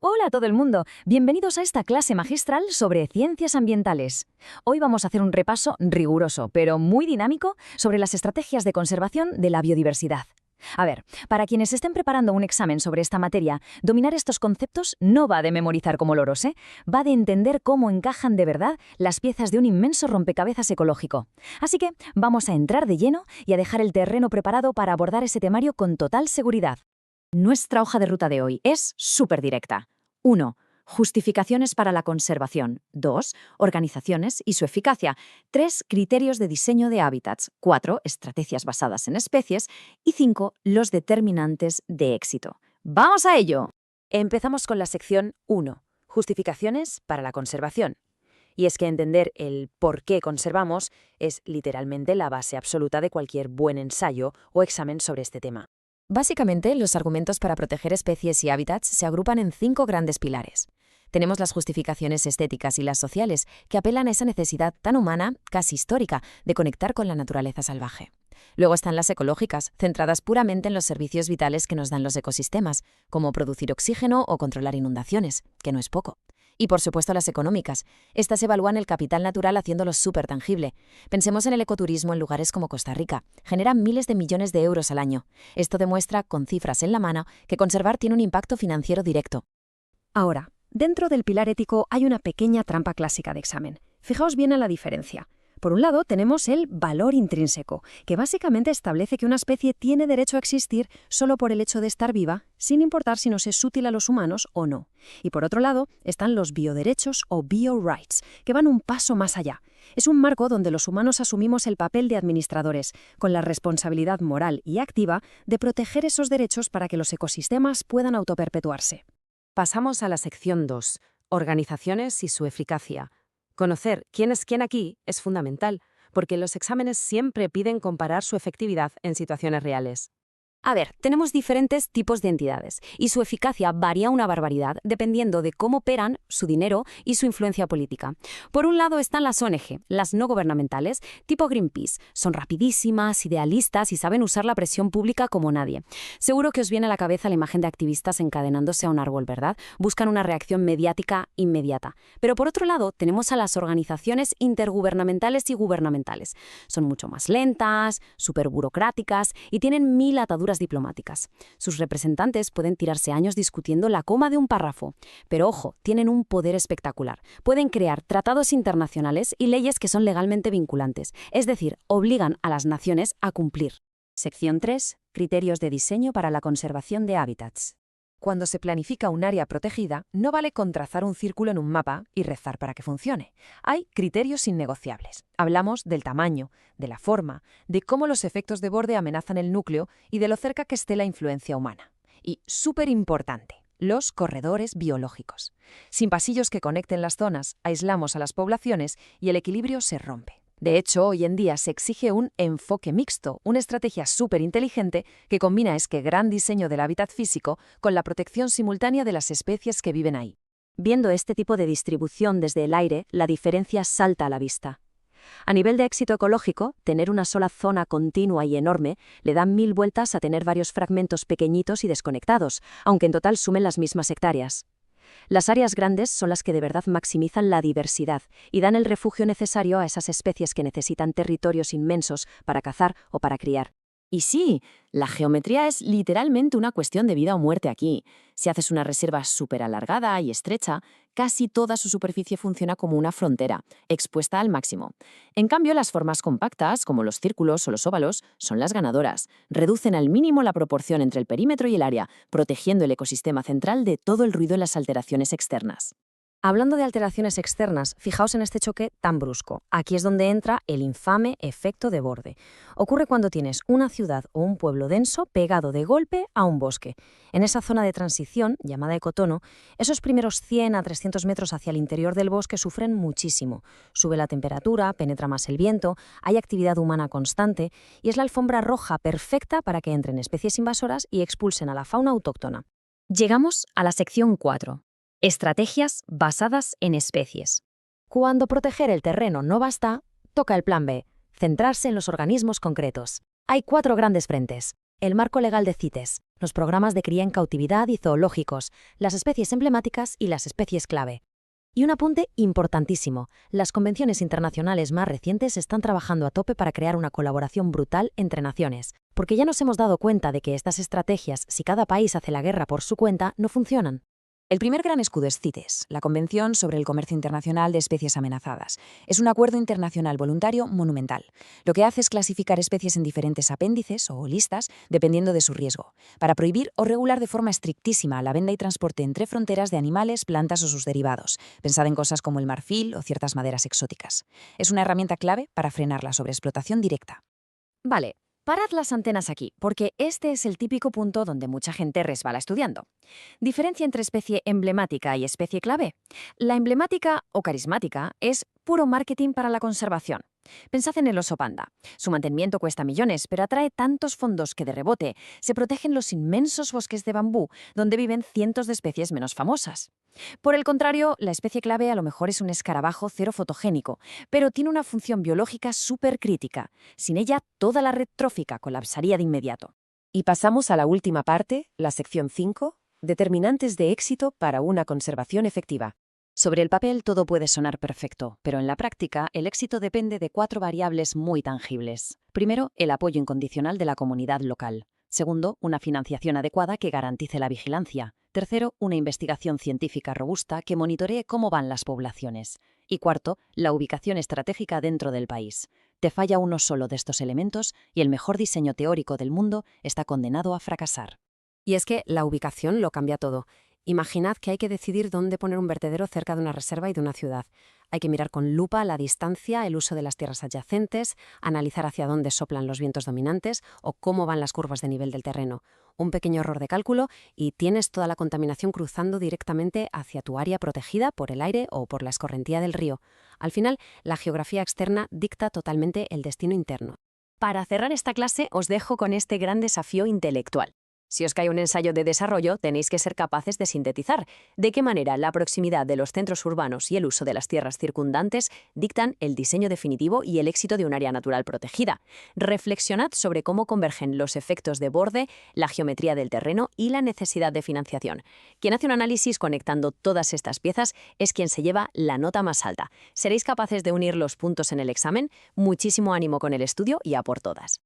Hola a todo el mundo, bienvenidos a esta clase magistral sobre ciencias ambientales. Hoy vamos a hacer un repaso riguroso, pero muy dinámico, sobre las estrategias de conservación de la biodiversidad. A ver, para quienes estén preparando un examen sobre esta materia, dominar estos conceptos no va de memorizar como loros, va de entender cómo encajan de verdad las piezas de un inmenso rompecabezas ecológico. Así que vamos a entrar de lleno y a dejar el terreno preparado para abordar ese temario con total seguridad. Nuestra hoja de ruta de hoy es súper directa. 1. Justificaciones para la conservación. 2. Organizaciones y su eficacia. 3. Criterios de diseño de hábitats. 4. Estrategias basadas en especies. Y 5. Los determinantes de éxito. ¡Vamos a ello! Empezamos con la sección 1. Justificaciones para la conservación. Y es que entender el por qué conservamos es literalmente la base absoluta de cualquier buen ensayo o examen sobre este tema. Básicamente, los argumentos para proteger especies y hábitats se agrupan en 5 grandes pilares. Tenemos las justificaciones estéticas y las sociales, que apelan a esa necesidad tan humana, casi histórica, de conectar con la naturaleza salvaje. Luego están las ecológicas, centradas puramente en los servicios vitales que nos dan los ecosistemas, como producir oxígeno o controlar inundaciones, que no es poco. Y por supuesto las económicas. Estas evalúan el capital natural haciéndolo súper tangible. Pensemos en el ecoturismo en lugares como Costa Rica. Genera miles de millones de euros al año. Esto demuestra, con cifras en la mano, que conservar tiene un impacto financiero directo. Ahora, dentro del pilar ético hay una pequeña trampa clásica de examen. Fijaos bien en la diferencia. Por un lado, tenemos el valor intrínseco, que básicamente establece que una especie tiene derecho a existir solo por el hecho de estar viva, sin importar si nos es útil a los humanos o no. Y por otro lado, están los bioderechos o biorights, que van un paso más allá. Es un marco donde los humanos asumimos el papel de administradores, con la responsabilidad moral y activa de proteger esos derechos para que los ecosistemas puedan autoperpetuarse. Pasamos a la sección 2, organizaciones y su eficacia. Conocer quién es quién aquí es fundamental, porque los exámenes siempre piden comparar su efectividad en situaciones reales. A ver, tenemos diferentes tipos de entidades, y su eficacia varía una barbaridad dependiendo de cómo operan, su dinero y su influencia política. Por un lado están las ONG, las no gubernamentales, tipo Greenpeace. Son rapidísimas, idealistas y saben usar la presión pública como nadie. Seguro que os viene a la cabeza la imagen de activistas encadenándose a un árbol, ¿verdad? Buscan una reacción mediática inmediata. Pero por otro lado tenemos a las organizaciones intergubernamentales y gubernamentales. Son mucho más lentas, súper burocráticas y tienen 1000 ataduras diplomáticas. Sus representantes pueden tirarse años discutiendo la coma de un párrafo, pero ojo, tienen un poder espectacular. Pueden crear tratados internacionales y leyes que son legalmente vinculantes, es decir, obligan a las naciones a cumplir. Sección 3. Criterios de diseño para la conservación de hábitats. Cuando se planifica un área protegida, no vale con trazar un círculo en un mapa y rezar para que funcione. Hay criterios innegociables. Hablamos del tamaño, de la forma, de cómo los efectos de borde amenazan el núcleo y de lo cerca que esté la influencia humana. Y, súper importante, los corredores biológicos. Sin pasillos que conecten las zonas, aislamos a las poblaciones y el equilibrio se rompe. De hecho, hoy en día se exige un enfoque mixto, una estrategia súper inteligente que combina gran diseño del hábitat físico con la protección simultánea de las especies que viven ahí. Viendo este tipo de distribución desde el aire, la diferencia salta a la vista. A nivel de éxito ecológico, tener una sola zona continua y enorme le da 1000 vueltas a tener varios fragmentos pequeñitos y desconectados, aunque en total sumen las mismas hectáreas. Las áreas grandes son las que de verdad maximizan la diversidad y dan el refugio necesario a esas especies que necesitan territorios inmensos para cazar o para criar. Y sí, la geometría es literalmente una cuestión de vida o muerte aquí. Si haces una reserva súper alargada y estrecha, casi toda su superficie funciona como una frontera, expuesta al máximo. En cambio, las formas compactas, como los círculos o los óvalos, son las ganadoras. Reducen al mínimo la proporción entre el perímetro y el área, protegiendo el ecosistema central de todo el ruido y las alteraciones externas. Hablando de alteraciones externas, fijaos en este choque tan brusco. Aquí es donde entra el infame efecto de borde. Ocurre cuando tienes una ciudad o un pueblo denso pegado de golpe a un bosque. En esa zona de transición, llamada ecotono, esos primeros 100 a 300 metros hacia el interior del bosque sufren muchísimo. Sube la temperatura, penetra más el viento, hay actividad humana constante y es la alfombra roja perfecta para que entren especies invasoras y expulsen a la fauna autóctona. Llegamos a la sección 4. Estrategias basadas en especies. Cuando proteger el terreno no basta, toca el plan B, centrarse en los organismos concretos. Hay 4 grandes frentes. El marco legal de CITES, los programas de cría en cautividad y zoológicos, las especies emblemáticas y las especies clave. Y un apunte importantísimo, las convenciones internacionales más recientes están trabajando a tope para crear una colaboración brutal entre naciones, porque ya nos hemos dado cuenta de que estas estrategias, si cada país hace la guerra por su cuenta, no funcionan. El primer gran escudo es CITES, la Convención sobre el Comercio Internacional de Especies Amenazadas. Es un acuerdo internacional voluntario monumental. Lo que hace es clasificar especies en diferentes apéndices o listas, dependiendo de su riesgo, para prohibir o regular de forma estrictísima la venta y transporte entre fronteras de animales, plantas o sus derivados. Pensad en cosas como el marfil o ciertas maderas exóticas. Es una herramienta clave para frenar la sobreexplotación directa. Vale, parad las antenas aquí, porque este es el típico punto donde mucha gente resbala estudiando. Diferencia entre especie emblemática y especie clave. La emblemática o carismática es puro marketing para la conservación. Pensad en el oso panda. Su mantenimiento cuesta millones, pero atrae tantos fondos que de rebote se protegen los inmensos bosques de bambú, donde viven cientos de especies menos famosas. Por el contrario, la especie clave a lo mejor es un escarabajo cero fotogénico, pero tiene una función biológica súper crítica. Sin ella, toda la red trófica colapsaría de inmediato. Y pasamos a la última parte, la sección 5, determinantes de éxito para una conservación efectiva. Sobre el papel todo puede sonar perfecto, pero en la práctica el éxito depende de 4 variables muy tangibles. Primero, el apoyo incondicional de la comunidad local. Segundo, una financiación adecuada que garantice la vigilancia. Tercero, una investigación científica robusta que monitoree cómo van las poblaciones. Y cuarto, la ubicación estratégica dentro del país. Te falla uno solo de estos elementos y el mejor diseño teórico del mundo está condenado a fracasar. Y es que la ubicación lo cambia todo. Imaginad que hay que decidir dónde poner un vertedero cerca de una reserva y de una ciudad. Hay que mirar con lupa la distancia, el uso de las tierras adyacentes, analizar hacia dónde soplan los vientos dominantes o cómo van las curvas de nivel del terreno. Un pequeño error de cálculo y tienes toda la contaminación cruzando directamente hacia tu área protegida por el aire o por la escorrentía del río. Al final, la geografía externa dicta totalmente el destino interno. Para cerrar esta clase os dejo con este gran desafío intelectual. Si os cae un ensayo de desarrollo, tenéis que ser capaces de sintetizar de qué manera la proximidad de los centros urbanos y el uso de las tierras circundantes dictan el diseño definitivo y el éxito de un área natural protegida. Reflexionad sobre cómo convergen los efectos de borde, la geometría del terreno y la necesidad de financiación. Quien hace un análisis conectando todas estas piezas es quien se lleva la nota más alta. ¿Seréis capaces de unir los puntos en el examen? Muchísimo ánimo con el estudio y a por todas.